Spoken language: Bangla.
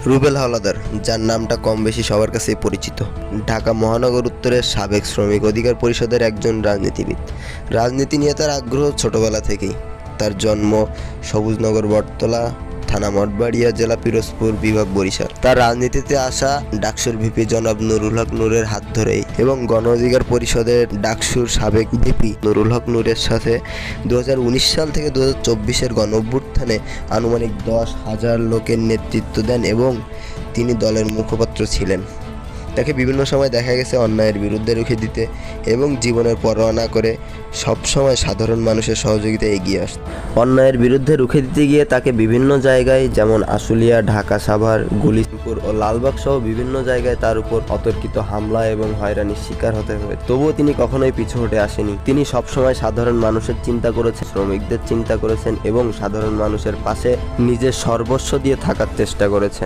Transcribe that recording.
রুবেল হাওলাদার, যার নামটা কম বেশি সবার কাছেই পরিচিত, ঢাকা মহানগর উত্তরের সাবেক শ্রমিক অধিকার পরিষদের একজন রাজনীতিবিদ। রাজনীতি নিয়ে তার আগ্রহ ছোটবেলা থেকেই। তার জন্ম সবুজনগর বটতলা, থানা মঠবাড়িয়া, জেলা পিরোজপুর, বিভাগ বরিশাল। তার রাজনীতিতে আসা ডাকসুর ভিপি জনাব নুরুল হক নূরের হাত ধরেই এবং গণ অধিকার পরিষদের ডাকসুর সাবেক ভিপি নুরুল হক নূরের সাথে 2019 সাল থেকে 2024-এর গণ অভ্যুত্থানে আনুমানিক 10,000 লোকের নেতৃত্ব দেন এবং তিনি দলের মুখপাত্র ছিলেন। তাকে বিভিন্ন সময় দেখা গেছে অন্যায়ের বিরুদ্ধে রুখে দিতে এবং জীবনের পরোয়া না করে সবসময় সাধারণ মানুষের সহযোগিতায় এগিয়ে আসতে। অন্যায়ের বিরুদ্ধে রুখে দিতে গিয়ে তাকে বিভিন্ন জায়গায়, যেমন আশুলিয়া, ঢাকা সাভার, গুলিস্তান ও লালবাগ সহ বিভিন্ন জায়গায় তার উপর অতর্কিত হামলা এবং হয়রানির শিকার হতে হয়েছে। তবুও তিনি কখনোই পিছু হটে আসেনি। তিনি সবসময় সাধারণ মানুষের চিন্তা করেছেন, শ্রমিকদের চিন্তা করেছেন এবং সাধারণ মানুষের পাশে নিজের সর্বস্ব দিয়ে থাকার চেষ্টা করেছেন।